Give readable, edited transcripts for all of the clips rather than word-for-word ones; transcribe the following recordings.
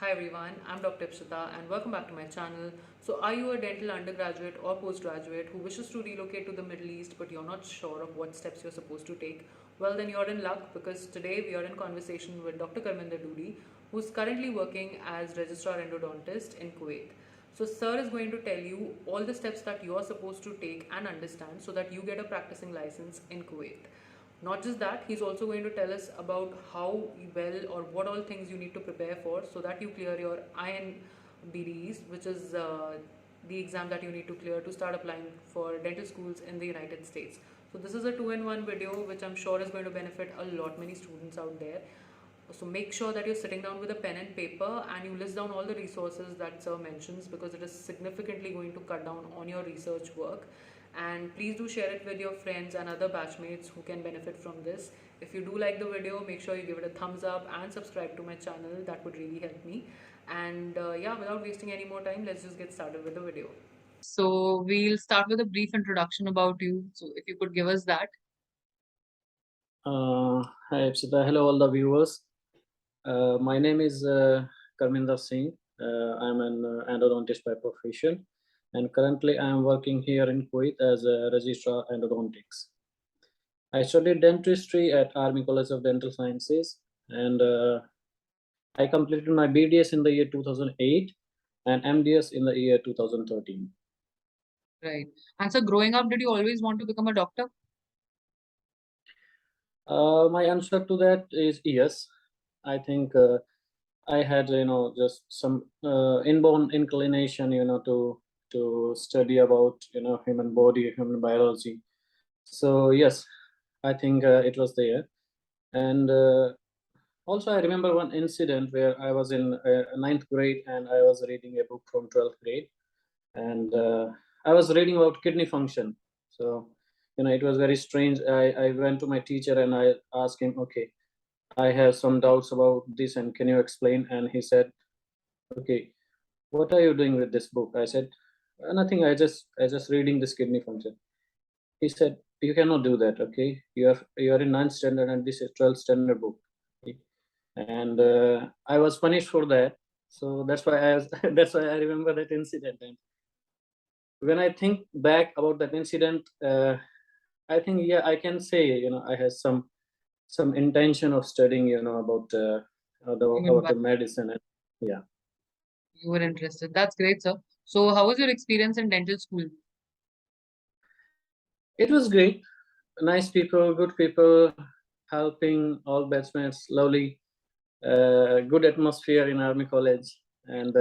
Hi everyone, I'm Dr. Ipshita and welcome back to my channel. So, are you a dental undergraduate or postgraduate who wishes to relocate to the Middle East but you're not sure of what steps you're supposed to take? Well, then you're in luck because today we are in conversation with Dr. Karminder Doodi, who's currently working as registrar endodontist in Kuwait. So, sir is going to tell you all the steps that you're supposed to take and understand so that you get a practicing license in Kuwait. Not just that, he's also going to tell us about how well or what all things you need to prepare for so that you clear your INBDEs, which is the exam that you need to clear to start applying for dental schools in the United States. So this is a two-in-one video which I'm sure is going to benefit a lot many students out there. So make sure that you're sitting down with a pen and paper and you list down all the resources that sir mentions because it is significantly going to cut down on your research work. And please do share it with your friends and other batchmates who can benefit from this. If you do like the video, make sure you give it a thumbs up and subscribe to my channel. That would really help me. And yeah, without wasting any more time, let's just get started with the video. So we'll start with a brief introduction about you. So if you could give us that. Hi, Ipsita. Hello, all the viewers. My name is Karminder Singh. I'm an endodontist by profession, and currently I am working here in Kuwait as a registrar endodontics. I studied dentistry at Army College of Dental Sciences, and I completed my BDS in the year 2008 and MDS in the year 2013. Right. And so growing up, did you always want to become a doctor? My answer to that is yes. I think I had, just some inborn inclination, to study about, human body, human biology. So yes, I think it was there. And also, I remember one incident where I was in ninth grade and I was reading a book from 12th grade, and I was reading about kidney function. So, it was very strange. I went to my teacher and I asked him, okay, I have some doubts about this, and can you explain? And he said, okay, what are you doing with this book? I said, nothing. I just reading this kidney function. He said, you cannot do that. Okay, you are in ninth standard, and this is 12th standard book. Okay? And I was punished for that. So that's why that's why I remember that incident. And when I think back about that incident, I think, yeah, I can say, I had some intention of studying, Even about while the medicine. And yeah, you were interested. That's great, sir. So how was your experience in dental school? it was great. Nice people, good people, helping all batchmates, lovely, good atmosphere in Army College, and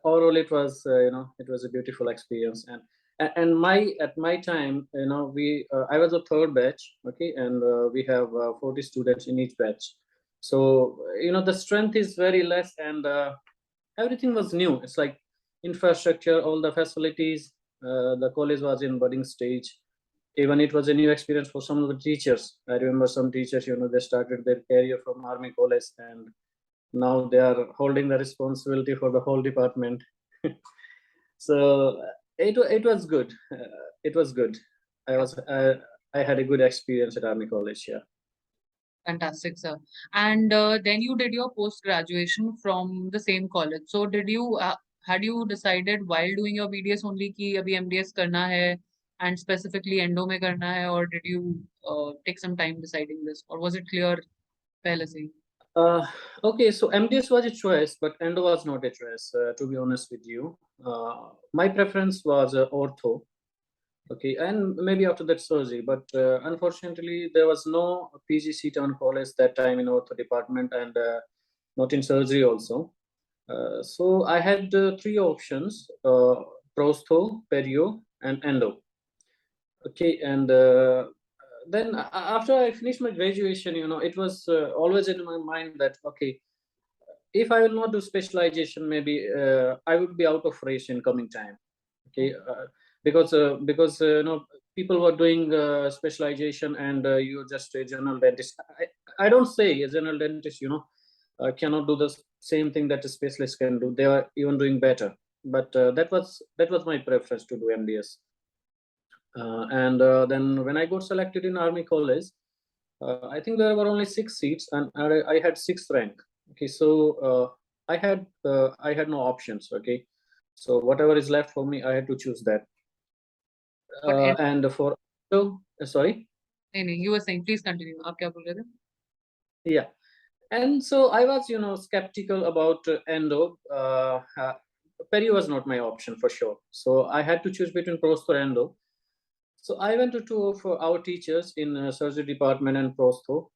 overall it was a beautiful experience. And my at my time, we I was a third batch, okay, and we have 40 students in each batch. So the strength is very less, and everything was new. It's like infrastructure, all the facilities. The college was in budding stage. Even it was a new experience for some of the teachers. I remember some teachers, they started their career from Army College, and now they are holding the responsibility for the whole department. So it was good. It was good. I had a good experience at Army College. Yeah. Fantastic, sir. And then you did your post graduation from the same college. So did you had you decided while doing your BDS only कि अभी MDS करना है and specifically endo में करना है, or did you take some time deciding this, or was it clear पहले से ही? Uh, okay, so MDS was a choice, but endo was not a choice. To be honest with you, my preference was ortho. Okay, and maybe after that surgery, but unfortunately there was no PG seat on college that time in ortho department, and not in surgery also. So I had three options: prostho, perio, and endo. Okay, and then after I finished my graduation, it was always in my mind that, okay, if I will not do specialization, maybe I would be out of race in coming time. Okay, because people were doing specialization, and you're just a general dentist. I don't say a general dentist, cannot do the same thing that a specialist can do. They are even doing better. But that was my preference to do MDS. And then when I got selected in Army College, I think there were only 6 seats, and I had sixth rank. Okay, so I had no options. Okay, so whatever is left for me, I had to choose that. But And for so sorry, नहीं, you were saying, please continue. आप क्या बोल रहे थे? yeah. And so I was, skeptical about endo. Peri was not my option for sure. So I had to choose between prostho or endo. So I went to two of our teachers in surgery department and prostho.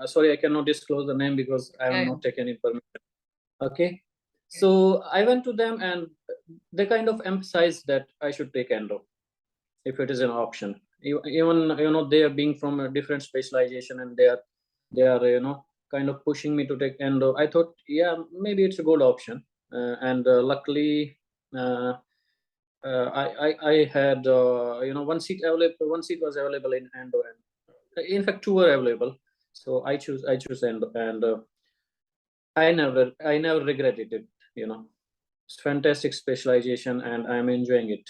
Sorry, I cannot disclose the name because I have Yeah, not taken it permission. Okay. So I went to them and they kind of emphasized that I should take endo if it is an option. Even they are being from a different specialization and they are kind of pushing me to take endo. I thought, yeah, maybe it's a good option. And luckily, uh, I had one seat was available in endo, and in fact two were available. So I choose endo, and I never regretted it. You know, it's fantastic specialization, and I'm enjoying it.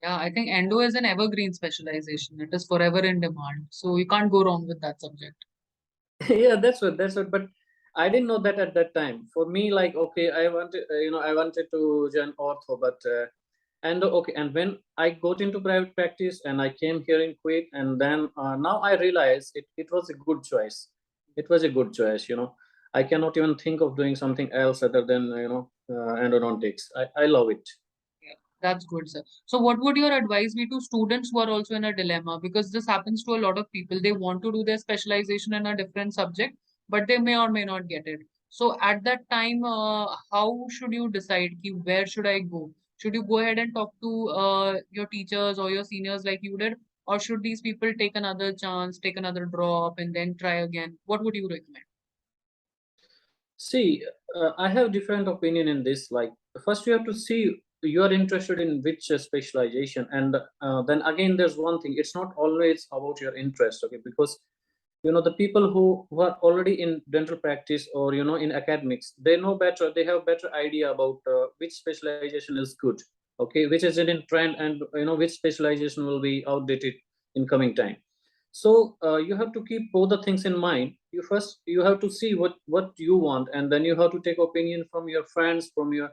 yeah, I think endo is an evergreen specialization. It is forever in demand. So you can't go wrong with that subject. Yeah, that's what, but I didn't know that at that time. For me, like, okay, I wanted to join ortho, but and okay, and when I got into private practice and I came here in Kuwait, and then now I realize it was a good choice. It was a good choice. I cannot even think of doing something else other than endodontics. I love it. Yeah, that's good, sir. So, what would your advice be to students who are also in a dilemma? Because this happens to a lot of people. They want to do their specialization in a different subject, but they may or may not get it. So, at that time, how should you decide ki where should I go? Should you go ahead and talk to your teachers or your seniors like you did? Or should these people take another chance, take another drop, and then try again? What would you recommend? See, I have different opinion in this. Like, first you have to see you are interested in which specialization, and then again, there's one thing. It's not always about your interest, okay? Because the people who are already in dental practice or in academics, they know better. They have better idea about which specialization is good, okay, which is in trend, and which specialization will be outdated in coming time. So you have to keep both the things in mind. You have to see what you want, and then you have to take opinion from your friends, from your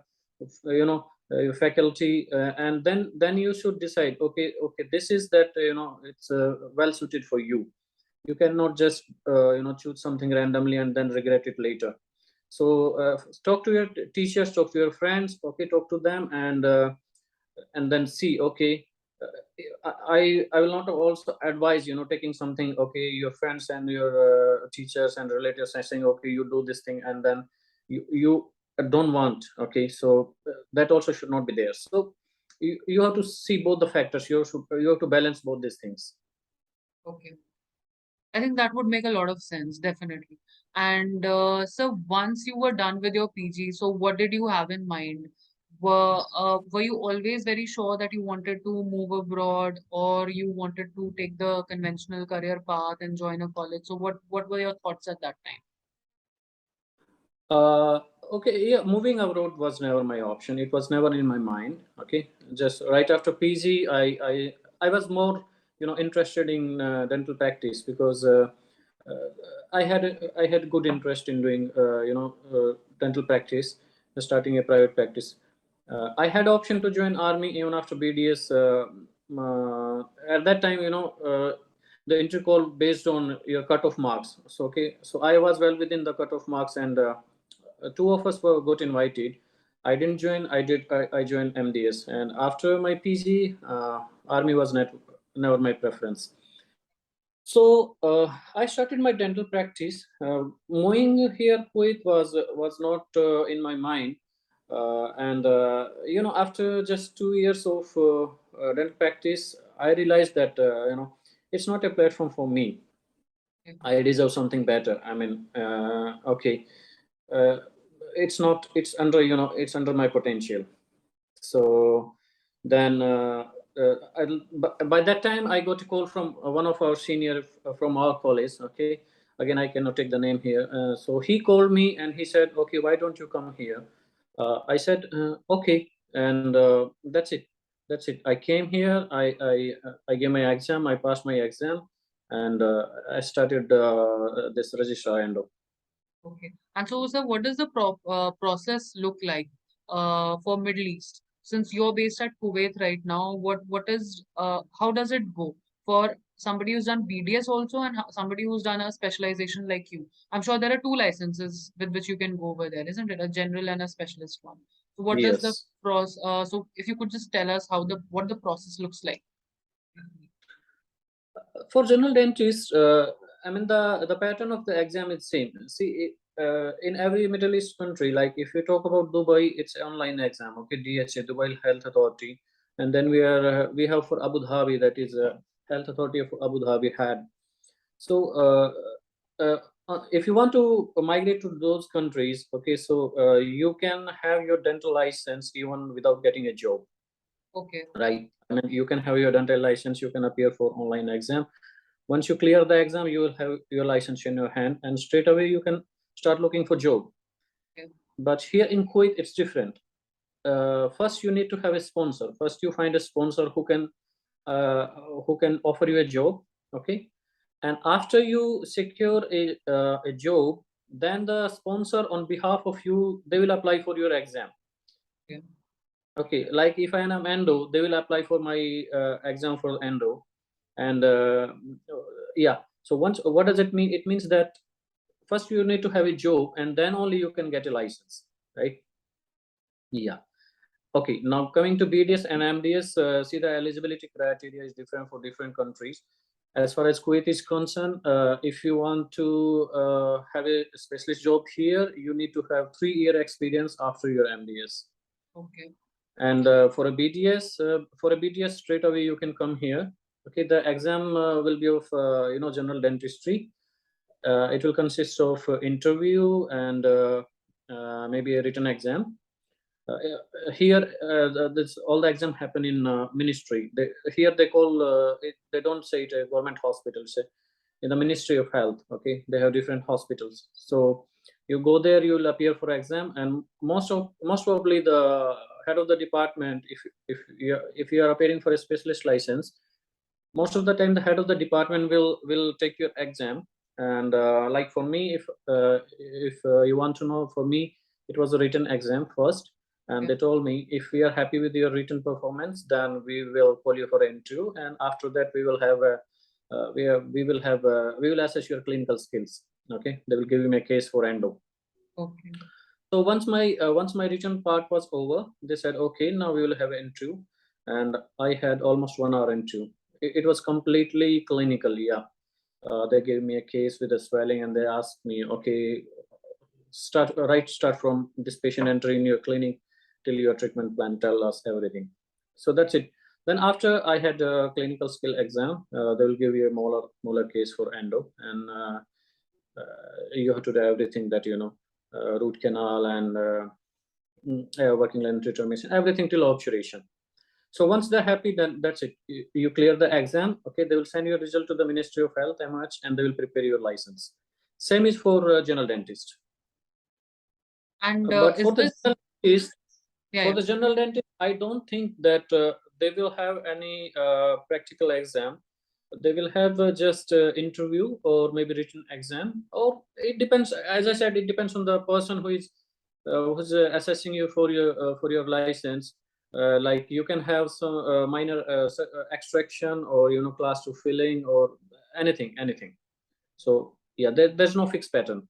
your faculty, and then you should decide, okay, this is that it's well suited for you. You cannot just choose something randomly and then regret it later. So talk to your teachers, talk to your friends, okay, talk to them, and then see, okay, I will not also advise taking something, okay, your friends and your teachers and relatives are saying, okay, you do this thing, and then you don't want, okay, so that also should not be there. So you have to see both the factors. You have to balance both these things. Okay. I think that would make a lot of sense, definitely. And so once you were done with your PG, so what did you have in mind? Were you always very sure that you wanted to move abroad, or you wanted to take the conventional career path and join a college? So what were your thoughts at that time? Uh, okay, yeah, moving abroad was never my option. It was never in my mind. Okay, just right after PG, I was more, interested in dental practice because uh, I had good interest in doing, dental practice, starting a private practice. I had option to join army even after BDS. At that time, the intercall based on your cutoff marks. So okay, so I was well within the cutoff marks, and two of us were got invited. I didn't join. I joined MDS, and after my PG, army was never my preference. So I started my dental practice. Moving here, Kuwait was not in my mind, and after just 2 years of dental practice, I realized that it's not a platform for me. Okay. I deserve something better. I mean, okay, uh, it's not. It's under my potential. So then, by that time, I got a call from one of our senior from our college. Okay, again, I cannot take the name here. So he called me and he said, "Okay, why don't you come here?" I said, "Okay," and that's it. That's it. I came here. I gave my exam. I passed my exam, and I started this registrar endo. Okay. And so, sir, what does the process look like for Middle East? Since you're based at Kuwait right now, what is how does it go for somebody who's done BDS also and somebody who's done a specialization like you? I'm sure there are two licenses with which you can go over there, isn't it? A general and a specialist one. So what is the Yes. process? So if you could just tell us how the what the process looks like. For general dentists, I mean the pattern of the exam is same. See, in every Middle East country, like if you talk about Dubai, it's online exam. Okay, DHA, Dubai Health Authority, and then we have for Abu Dhabi, that is Health Authority of Abu Dhabi had. So uh, if you want to migrate to those countries, okay, so you can have your dental license even without getting a job, Okay. right? I mean, you can have your dental license, you can appear for online exam. Once you clear the exam, you will have your license in your hand, and straight away you can start looking for job. Okay. But here in Kuwait, it's different. First, you need to have a sponsor. First, you find a sponsor uh, who can offer you a job. Okay, and after you secure a job, then the sponsor on behalf of you, they will apply for your exam. Okay. Okay, like if I am endo, they will apply for my exam for endo, and yeah. So once, what does it mean? It means that first you need to have a job, and then only you can get a license, right? Yeah. Okay, now coming to BDS and MDS, see the eligibility criteria is different for different countries. As far as Kuwait is concerned, if you want to have a specialist job here, you need to have 3-year experience after your MDS. Okay. And for a BDS, straight away you can come here. Okay, the exam will be of general dentistry. It will consist of interview and maybe a written exam. Here, this all the exam happen in ministry. Here they call it. They don't say it a government hospital. Say in the Ministry of Health. Okay, they have different hospitals. So you go there, you will appear for exam, and most probably the head of the department, if you are appearing for a specialist license, most of the time the head of the department will take your exam. And like for me, if you want to know, for me it was a written exam first, and Okay. they told me if we are happy with your written performance, then we will call you for an interview, and after that we will have a we will assess your clinical skills. Okay, they will give you a case for endo. Okay. So once my written part was over, they said, okay, now we will have an interview, and I had almost 1 hour interview. It was completely clinical. Yeah, they gave me a case with a swelling, and they asked me, okay, start from this patient entering your clinic till your treatment plan. Tell us everything. So that's it. Then after I had a clinical skill exam, they will give you a molar case for endo, and you have to do everything that root canal and working length determination, everything till obturation. So once they're happy, then that's it. You clear the exam. Okay, they will send your result to the Ministry of Health, MH, and they will prepare your license. Same is for general dentist. And But is this yeah, for yeah. the general dentist, I don't think that they will have any practical exam. They will have just interview or maybe written exam, or it depends. As I said, it depends on the person who's assessing you for your license. Like you can have some minor extraction, or class 2 filling, or anything. So yeah, there's no fixed pattern.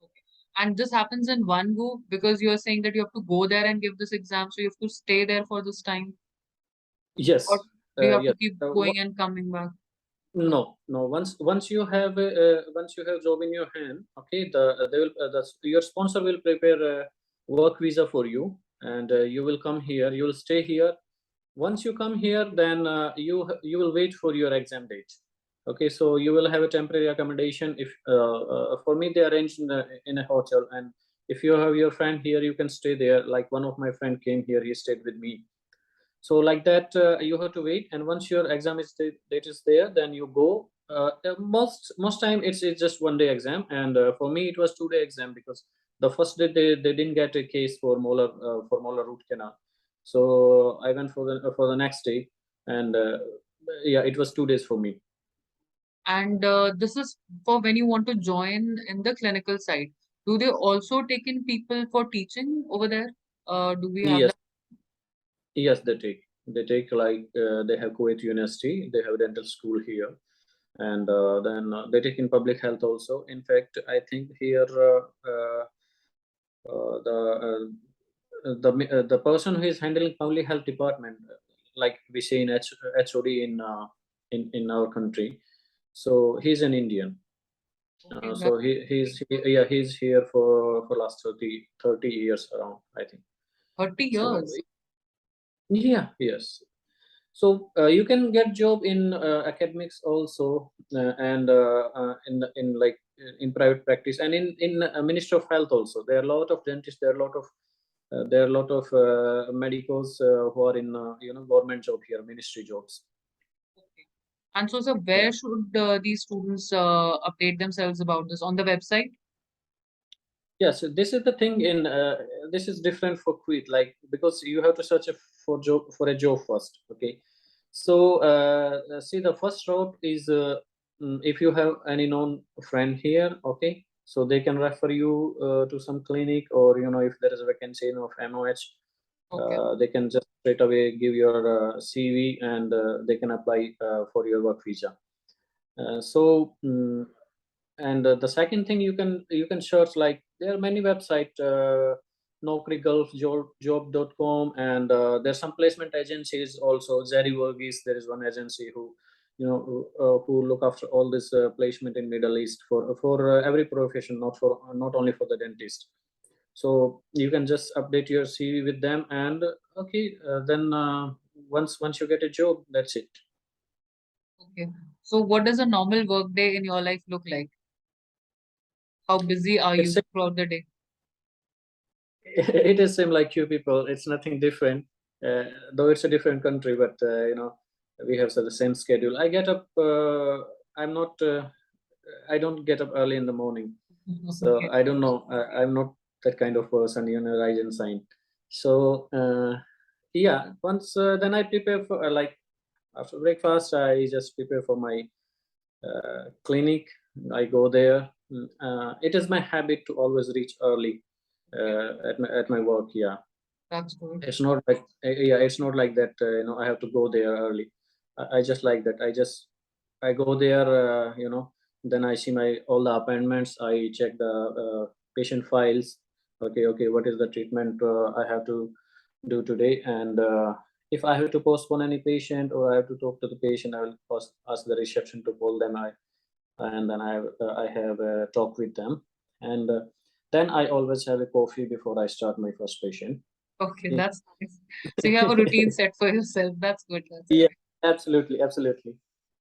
Okay. And this happens in one go because you're saying that you have to go there and give this exam, so you have to stay there for this time, or Yes, do you have to yes. keep going and coming back? No. Once you have job in your hand, okay, your sponsor will prepare a work visa for you, and you will come here. You will stay here. Once you come here, then you will wait for your exam date. Okay, so you will have a temporary accommodation. If for me, they arranged in a hotel, and if you have your friend here, you can stay there. Like one of my friend came here, he stayed with me. So like that, you have to wait, and once your exam date is there, then you go. Most time it's just 1 day exam, and for me it was 2 day exam, because the first day they didn't get a case for molar root canal. So I went for the next day, and yeah, it was 2 days for me. And this is for when you want to join in the clinical side. Do they also take in people for teaching over there? Do we have Yes, that? yes, they take. They take like they have Kuwait University. They have dental school here, and then they take in public health also. In fact, I think here the person who is handling public health department, like we say in HOD in our country. So he's an Indian. Okay, that's So yeah, he's here for last 30 years around, I think. 30 So years. yeah, yes. So you can get job in academics also, and in like in private practice and in Ministry of Health also. There are a lot of dentists. There are a lot of medicos who are in government job here, ministry jobs. Okay. And so, sir, Yeah. where should these students update themselves about this? On the website? Yes, this is the thing in this is different for quit, like because you have to search for a job first. Okay, so see the first route is if you have any known friend here, okay, so they can refer you to some clinic, or if there is a vacancy of MOH, Okay. they can just straight away give your CV, and they can apply for your work visa. And the second thing, you can search, like there are many website, Naukrigulfjob.com, and there's some placement agencies also. Zeriworgis, there is one agency who look after all this placement in Middle East for every profession, not only for the dentist. So you can just update your CV with them, and okay, then once you get a job, that's it. Okay. So, what does a normal work day in your life look like? How busy are It's you throughout the day? it is same like you people. It's nothing different, uh, though it's a different country. But we have the same schedule. I get up. I'm not. I don't get up early in the morning, so Okay. I don't know. I'm not that kind of person. Rise and sign. So yeah. Once then I prepare for like after breakfast. I just prepare for my clinic. I go there. It is my habit to always reach early Okay. at my work. Yeah, That's good. it's not like yeah, it's not like that. I have to go there early. I just like that. I go there. Then I see my all the appointments. I check the patient files. Okay. What is the treatment I have to do today? And if I have to postpone any patient, or I have to talk to the patient, I will ask the reception to call them. And then I have a talk with them, and then I always have a coffee before I start my first patient. Okay, Yeah, that's nice. So you have a routine set for yourself. That's good. That's yeah, good. absolutely, absolutely.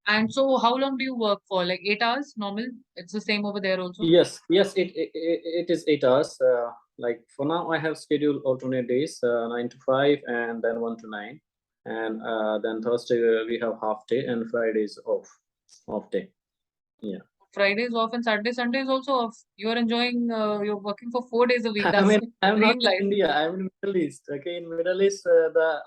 And so how long do you work for? Like 8 hours normal? It's the same over there also? Yes, it is 8 hours. Like for now, I have scheduled alternate days, 9 to 5, and then 1 to 9, and then Thursday we have half day, and Fridays off day. Yeah. Fridays off and Saturday, Sunday is also off. You're enjoying, you're working for 4 days a week. I That's mean, I'm not dream in life. India. I'm in Middle East. Okay, in Middle East, the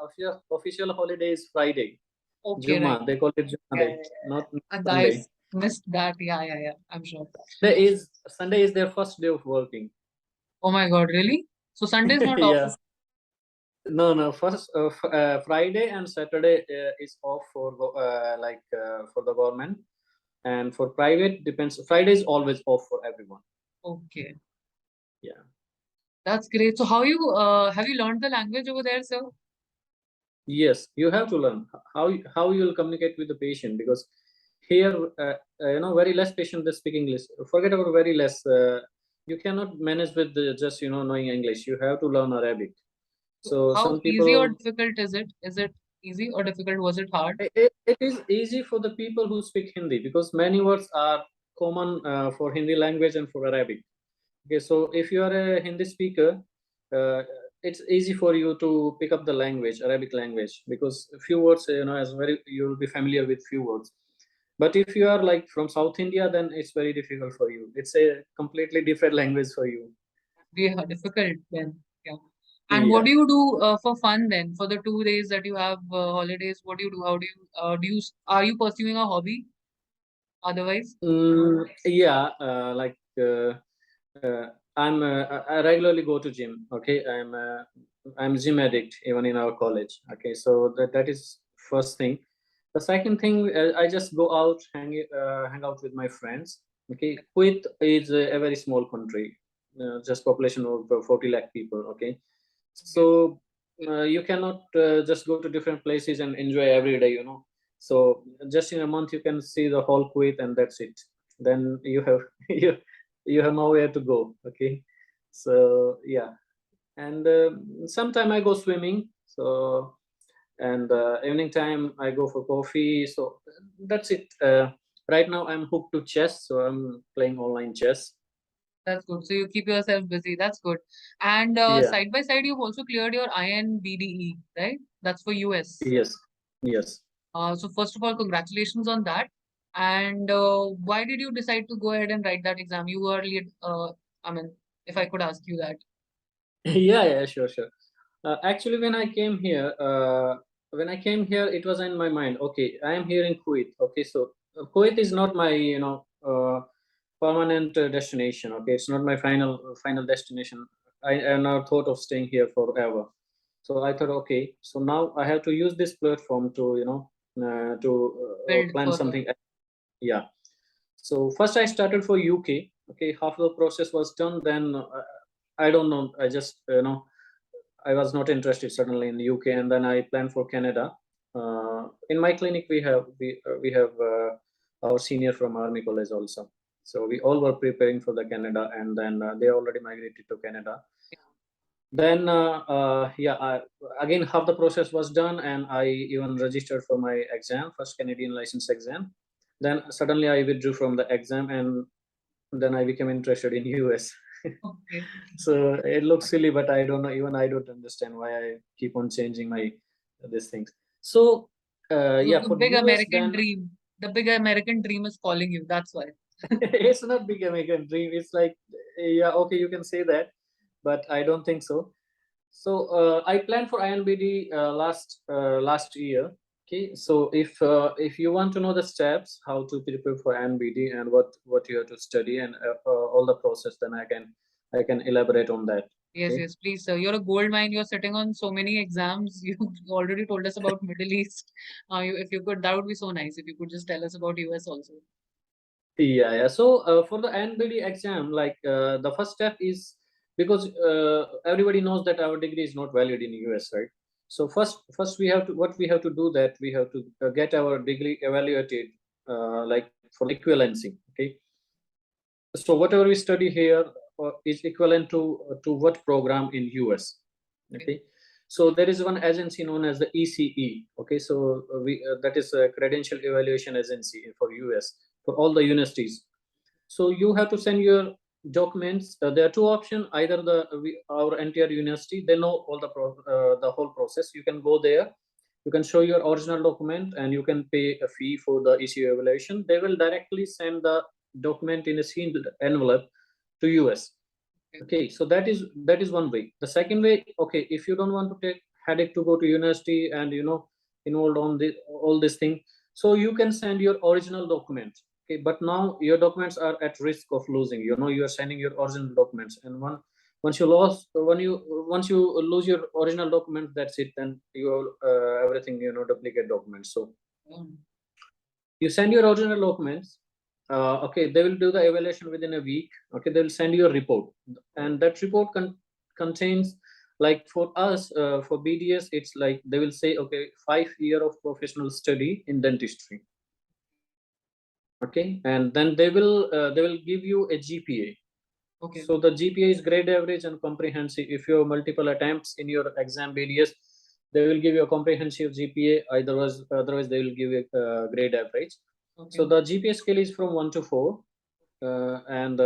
official holiday is Friday. Okay, right. Juma, they call it Juma Yeah, day, yeah, yeah. not And I Sunday. missed that. Yeah, yeah, yeah. I'm sure. Sunday is their first day of working. Oh my God, really? So Sunday is not off. Yeah. No. First, Friday and Saturday is off for the government, and for private depends. Friday is always off for everyone. Okay. Yeah. That's great. So how you have you learned the language over there, sir? Yes, you have to learn how you will communicate with the patient, because here, very less patient they speak English. Forget about very less. You cannot manage with just knowing English. You have to learn Arabic. So So how some easy or people, difficult is it? Is it easy or difficult? Was it hard? it is easy for the people who speak Hindi, because many words are common for Hindi language and for Arabic. Okay, so if you are a Hindi speaker, uh, it's easy for you to pick up the language, Arabic language, because a few words, you'll be familiar with few words. But if you are like from South India, then it's very difficult for you. It's a completely different language for you. Be difficult then. Yeah. And what Yeah. do you do for fun then? For the 2 days that you have holidays, what do you do? How do you are you pursuing a hobby? Otherwise, Yeah, uh, I regularly go to gym. Okay, I'm gym addict even in our college. Okay, so that is first thing. The second thing, I just go out, hang out with my friends. Okay, Kuwait is a very small country, just population of 40 lakh people. Okay, so you cannot just go to different places and enjoy every day. So just in a month you can see the whole Kuwait and that's it. Then you have you have nowhere to go. Okay, so yeah, and sometime I go swimming. So and evening time I go for coffee. So that's it. Right now I'm hooked to chess, so I'm playing online chess. that's good. So you keep yourself busy. That's good. And Yeah. side by side, you've also cleared your INBDE, right? That's for US. Yes. Yes. So first of all, congratulations on that. And why did you decide to go ahead and write that exam? You were I mean, if I could ask you that. Yeah, yeah, sure, sure. Actually, when I came here, it was in my mind. Okay, I am here in Kuwait. Okay, so Kuwait is not my, permanent destination. Okay, it's not my final destination. I am now thought of staying here forever. So I thought, okay, so now I have to use this platform to, to Build plan further. something. Yeah. So first I started for UK. Okay, half the process was done. Then I don't know. I just I was not interested suddenly in the UK, and then I planned for Canada. In my clinic, we have our senior from Army College also. So we all were preparing for the Canada, and then they already migrated to Canada. Then yeah, again half the process was done, and I even registered for my exam, first Canadian license exam. Then suddenly I withdrew from the exam, and then I became interested in US. Okay. So it looks silly, but I don't know. Even I don't understand why I keep on changing my these things. So yeah, The for big US, American then dream. The big American dream is calling you. That's why. it's not big American dream. It's like yeah, okay, you can say that, but I don't think so. So I planned for INBD last year. Okay, so if you want to know the steps how to prepare for INBD and what you have to study and all the process, then I can elaborate on that. Yes, Okay. yes, please, sir. You're a gold mine. You're sitting on so many exams. You already told us about Middle East. If you could, that would be so nice. If you could just tell us about US also. Yeah, yeah. So for the INBD exam, like the first step is because everybody knows that our degree is not valid in US, right? So first we have to do that we have to get our degree evaluated, like for equivalency. Okay, so whatever we study here is equivalent to what program in US. Okay, so there is one agency known as the ECE. Okay, so we that is a credential evaluation agency for US for all the universities. So you have to send your documents. There are two options. Either our entire university, they know all the whole process. You can go there, you can show your original document, and you can pay a fee for the ECU evaluation. They will directly send the document in a sealed envelope to US. Okay, so that is one way. The second way, okay, if you don't want to take headache to go to university and involved on all this thing, so you can send your original documents. Okay, but now your documents are at risk of losing. You are sending your original documents, and once you lose your original document, that's it. Then you everything duplicate documents. So Mm. you send your original documents. Okay, they will do the evaluation within a week. Okay, they will send you a report, and that report contains, like for us, for BDS, it's like they will say, okay, 5 year of professional study in dentistry. Okay, and then they will give you a GPA. Okay. So the GPA is grade average and comprehensive. If you have multiple attempts in your exam BDS, they will give you a comprehensive GPA. Otherwise they will give you a grade average. Okay. So the GPA scale is from 1 to 4, and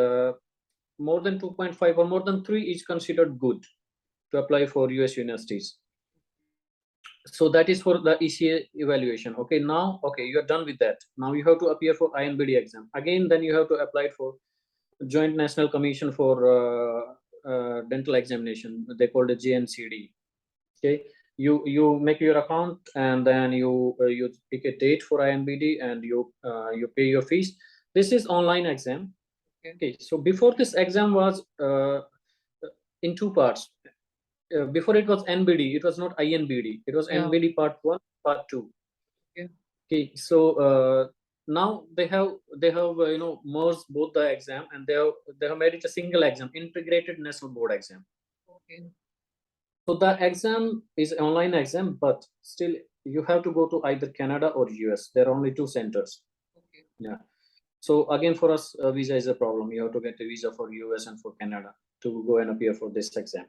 more than 2.5 or more than 3 is considered good to apply for US universities. So that is for the ECA evaluation. Okay, now, okay, you are done with that. Now you have to appear for INBD exam. Again, then you have to apply for Joint National Commission for Dental Examination. They called it JNCD. Okay, you make your account, and then you pick a date for INBD, and you pay your fees. This is online exam. Okay, so before this exam was in two parts. Before it was NBD, it was not INBD. It was Yeah. NBD part 1, part 2. Okay. Okay, so now they have merged both the exam, and they have made it a single exam, integrated national board exam. Okay. So the exam is online exam, but still you have to go to either Canada or US. There are only two centers. Okay. Yeah. So again, for us, visa is a problem. You have to get a visa for US and for Canada to go and appear for this exam.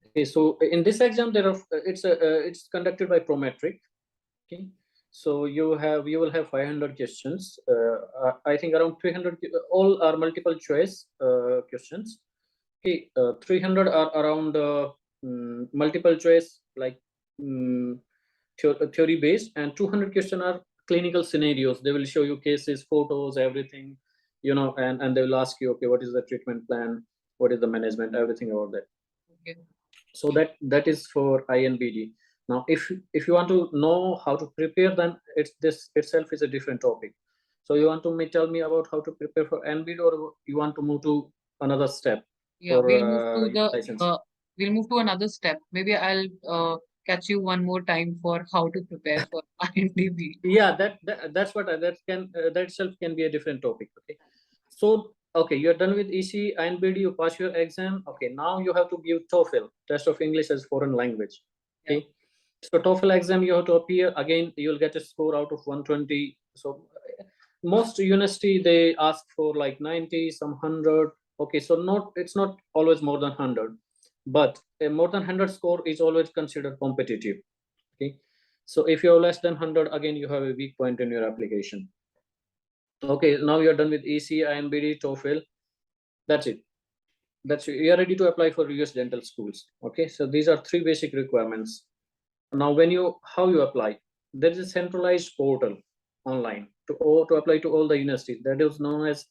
Okay, so in this exam, there are it's conducted by Prometric. Okay, so you will have 500 questions. I think around 300. All are multiple choice questions. Okay, 300 are around multiple choice, like theory based, and 200 question are clinical scenarios. They will show you cases, photos, everything, and they will ask you, okay, what is the treatment plan, what is the management, everything about that. Okay. So that is for INBD. Now, if you want to know how to prepare, then this itself is a different topic. So you want to tell me about how to prepare for NBD, or you want to move to another step? Yeah, For we'll move to another step. Maybe I'll catch you one more time for how to prepare for INDB. Yeah, that's what that itself can be a different topic. Okay, so okay, you're done with EC, INBD, you pass your exam. Okay, now you have to give TOEFL, test of English as foreign language. Okay, Yeah. so TOEFL exam you have to appear again. You'll get a score out of 120. So most university they ask for like 90, some 100. Okay, so it's not always more than 100, but a more than 100 score is always considered competitive. Okay, so if you're less than 100, again you have a weak point in your application. Okay, now you're done with EC, INBD, TOEFL. That's it. You're ready to apply for US dental schools. Okay, so these are three basic requirements. Now, how you apply? There is a centralized portal online to apply to all the universities. That is known as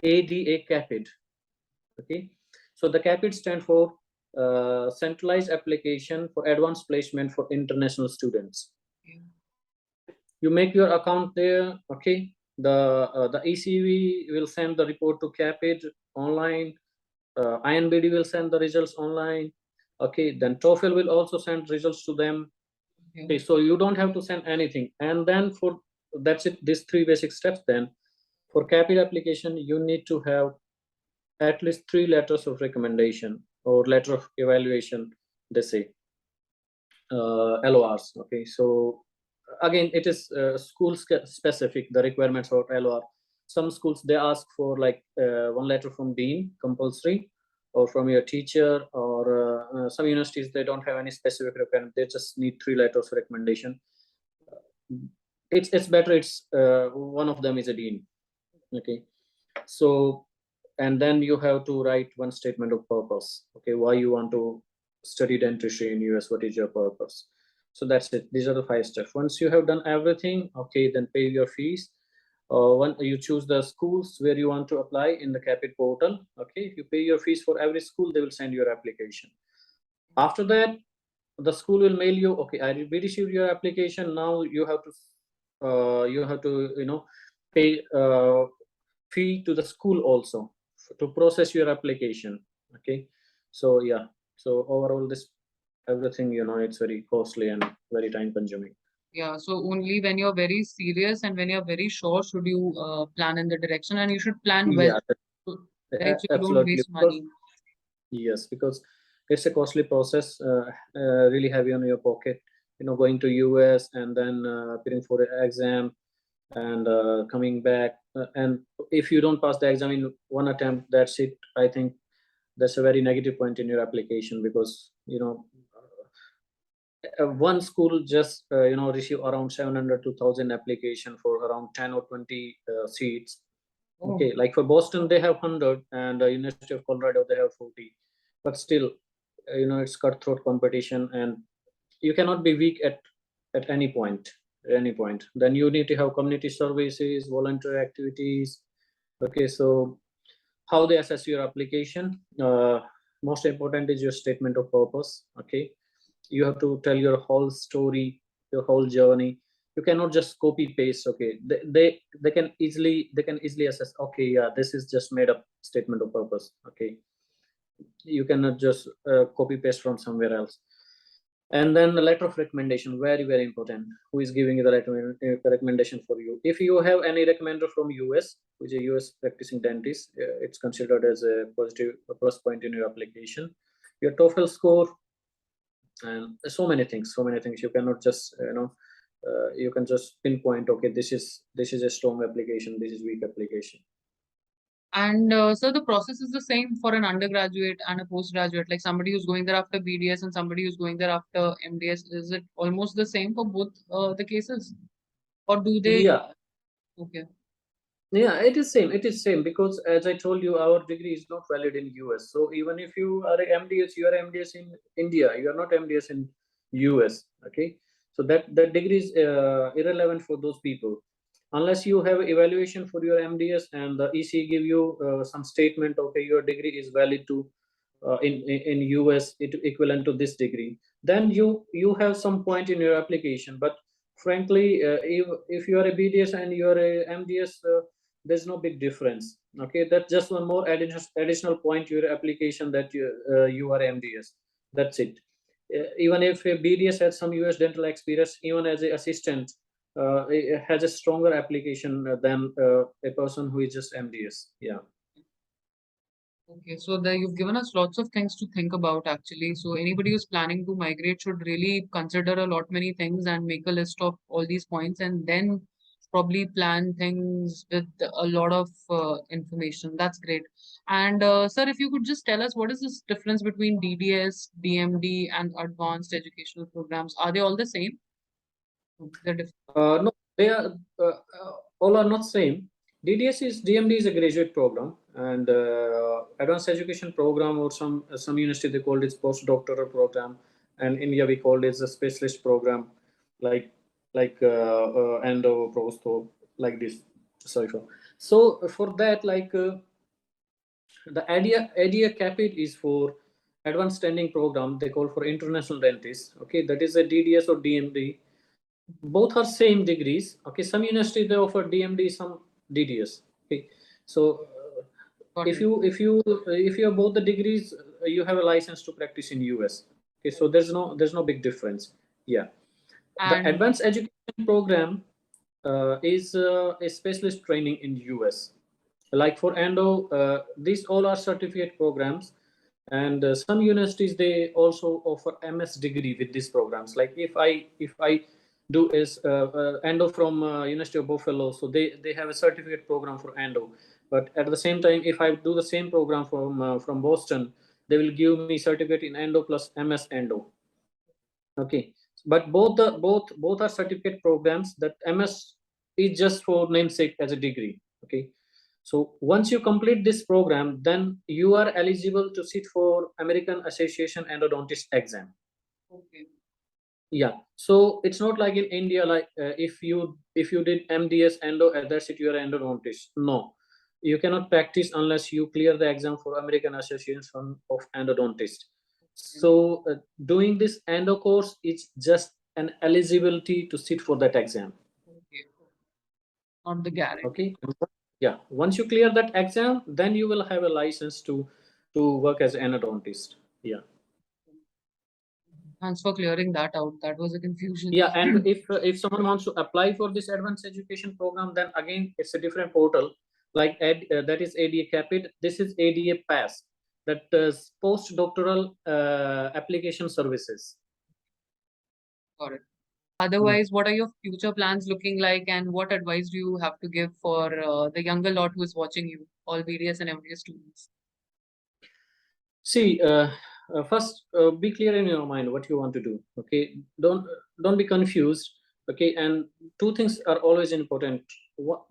ADA CAPID. Okay, so the CAPID stand for Centralized Application for Advanced Placement for International Students. You make your account there. Okay, the ECV will send the report to CAPID online. INBD will send the results online. Okay, then TOEFL will also send results to them. Okay, so you don't have to send anything. And then that's it, these three basic steps. Then for CAPID application, you need to have at least 3 letters of recommendation or letter of evaluation, they say, LORs. Okay, so again, it is school specific, the requirements for LOR. Some schools, they ask for like 1 letter from dean, compulsory, or from your teacher, or some universities, they don't have any specific requirement. They just need 3 letters of recommendation. It's better it's one of them is a dean. Okay, so, and then you have to write one statement of purpose. Okay, why you want to study dentistry in US, what is your purpose? So that's it. These are the 5 steps. Once you have done everything, okay, then pay your fees. When you choose the schools where you want to apply in the CAPID portal, okay, you pay your fees for every school, they will send your application. After that, the school will mail you, okay, we received your application. Now you have to pay fee to the school also to process your application. Okay, so yeah, so overall this everything, it's very costly and very time consuming. Yeah, so only when you're very serious and when you're very sure should you plan in the direction, and you should plan well, Yeah, so right, so you don't absolutely, waste money. yes, because it's a costly process, really heavy on your pocket, going to US and then appearing for an exam, and coming back, and if you don't pass the exam in one attempt, that's it. I think that's a very negative point in your application, because one school just receive around 700 to 1,000 application for around 10 or 20 seats. Okay, like for Boston they have 100, and University of Colorado they have 40, but still, it's cutthroat competition, and you cannot be weak at any point. Then you need to have community services, volunteer activities. Okay, so how they assess your application? Most important is your statement of purpose. Okay, You have to tell your whole story, your whole journey. You cannot just copy paste. Okay, they can easily assess. Okay, yeah, this is just made up statement of purpose. Okay, you cannot just copy paste from somewhere else. And then the letter of recommendation, very very important. Who is giving you the recommendation for you? If you have any recommender from US, which is a US practicing dentist, it's considered as a positive plus point in your application. Your TOEFL score, and so many things. You cannot just you can just pinpoint, okay, this is a strong application, this is weak application. And so the process is the same for an undergraduate and a postgraduate, like somebody who's going there after BDS and somebody who's going there after MDS. Is it almost the same for both the cases? Or do they? Yeah, Okay. yeah, it is same because as I told you, our degree is not valid in US. So even if you are a MDS, you are MDS in India, you are not MDS in US. Okay, so that degree is irrelevant for those people unless you have evaluation for your MDS and the EC give you some statement. Okay, your degree is valid to in US, it equivalent to this degree. Then you have some point in your application. But frankly, if you are a BDS and you are a MDS, there's no big difference. Okay, that's just one more additional point to your application that you are MDS. That's it. Even if a BDS has some US dental experience, even as an assistant, it has a stronger application than a person who is just MDS. Yeah. Okay, so there you've given us lots of things to think about actually. So anybody who's planning to migrate should really consider a lot many things and make a list of all these points and then probably plan things with a lot of information. That's great. And sir, if you could just tell us what is this difference between DDS, DMD, and advanced educational programs? Are they all the same? They're different. No, they are all are not same. DMD is a graduate program, and advanced education program, or some university they called it postdoctoral program, and India we called it a specialist program, like endo, prosto, like this. Sorry for. So for that, like the ADA Capit is for advanced standing program. They call for international dentists. Okay, that is a DDS or DMD. Both are same degrees. Okay, some university they offer DMD, some DDS. Okay, so Got if it. you have both the degrees, you have a license to practice in US. Okay, so there's no big difference. Yeah, the And advanced education program is a specialist training in US. Like for endo, these all are certificate programs, and some universities they also offer MS degree with these programs. Like if I do is endo from University of Buffalo, so they have a certificate program for endo. But at the same time, if I do the same program from Boston, they will give me certificate in endo plus MS endo. Okay, but both are certificate programs. That MS is just for namesake as a degree. Okay, so once you complete this program, then you are eligible to sit for American Association Endodontist exam. okay. Yeah, so it's not like in India, like if you did MDS endo, that's it, you're endodontist. No, you cannot practice unless you clear the exam for American Association of Endodontist. So doing this endo course is just an eligibility to sit for that exam. Okay. Not the guarantee. Okay, yeah, once you clear that exam, then you will have a license to work as an endodontist. Yeah. Thanks for clearing that out. That was a confusion. Yeah, and if someone wants to apply for this advanced education program, then again it's a different portal. Like that is ADA Capit. This is ADA Pass. That is postdoctoral application services. Got it. Yeah. Otherwise, what are your future plans looking like, and what advice do you have to give for the younger lot who is watching you, all BDS and MDS students? See, first, be clear in your mind what you want to do. Okay, don't be confused. Okay, and two things are always important.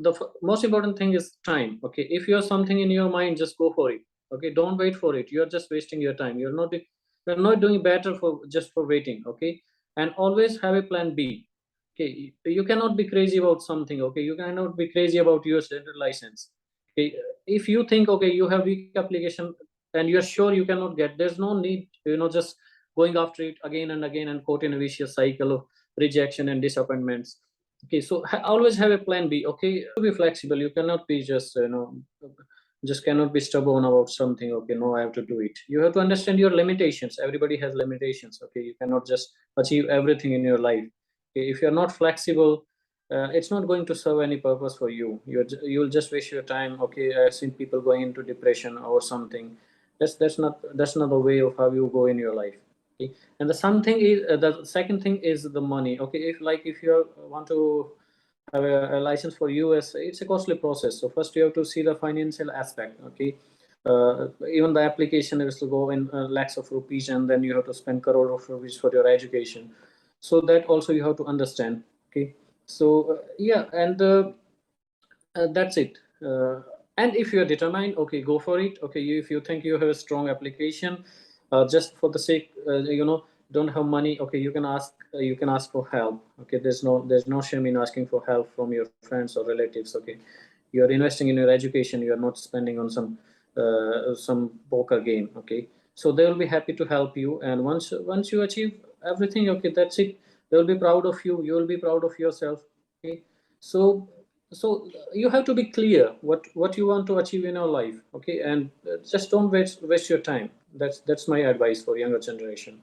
The most important thing is time. Okay, if you have something in your mind, just go for it. Okay, don't wait for it. You're just wasting your time. You're not doing better for just for waiting. Okay, and always have a plan B. Okay, you cannot be crazy about something. Okay, you cannot be crazy about your dental license. Okay, if you think, okay, you have weak application and you're sure you cannot get, there's no need, just going after it again and again and caught in a vicious cycle of rejection and disappointments. Okay, so always have a plan B. Okay, be flexible. You cannot be just just cannot be stubborn about something. Okay, no, I have to do it. You have to understand your limitations. Everybody has limitations. Okay, you cannot just achieve everything in your life. Okay, if you're not flexible, it's not going to serve any purpose for you. You'll just waste your time. Okay, I've seen people going into depression or something. That's not the way of how you go in your life. Okay, and the second thing is the money. Okay, if you want to have a license for US, it's a costly process. So first you have to see the financial aspect. Okay, even the application is to go in lakhs of rupees, and then you have to spend crore of rupees for your education. So that also you have to understand. Okay, so yeah, and that's it. And if you're determined, okay, go for it. Okay, if you think you have a strong application, just for the sake, don't have money, okay, you can ask for help. Okay, there's no shame in asking for help from your friends or relatives. Okay, you're investing in your education, you're not spending on some poker game. Okay, so they will be happy to help you, and once you achieve everything, okay, that's it. They will be proud of you, you will be proud of yourself. Okay, so you have to be clear what you want to achieve in your life. Okay, and just don't waste your time. That's my advice for younger generation.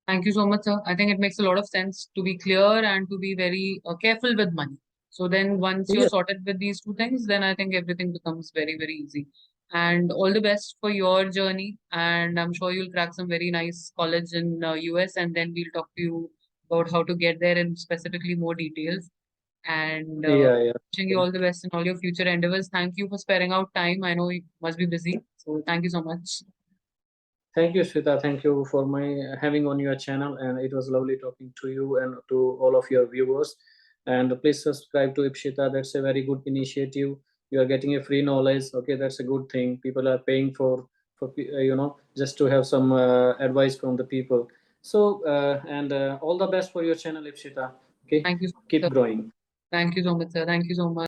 Thank you so much, sir. I think it makes a lot of sense to be clear and to be very careful with money. So then once you're Yeah, sorted with these two things, then I think everything becomes very, very easy. And all the best for your journey. And I'm sure you'll crack some very nice college in US, and then we'll talk to you about how to get there in specifically more details. And yeah. wishing you all the best in all your future endeavors. Thank you for sparing out time. I know you must be busy. So thank you so much. Thank you, Shweta. Thank you for my having on your channel, and it was lovely talking to you and to all of your viewers. And please subscribe to Ipshita. That's a very good initiative. You are getting a free knowledge. Okay, that's a good thing. People are paying for just to have some advice from the people. So and all the best for your channel, Ipshita. Okay, Thank you so much, keep sir. growing. Thank you so much, sir. Thank you so much.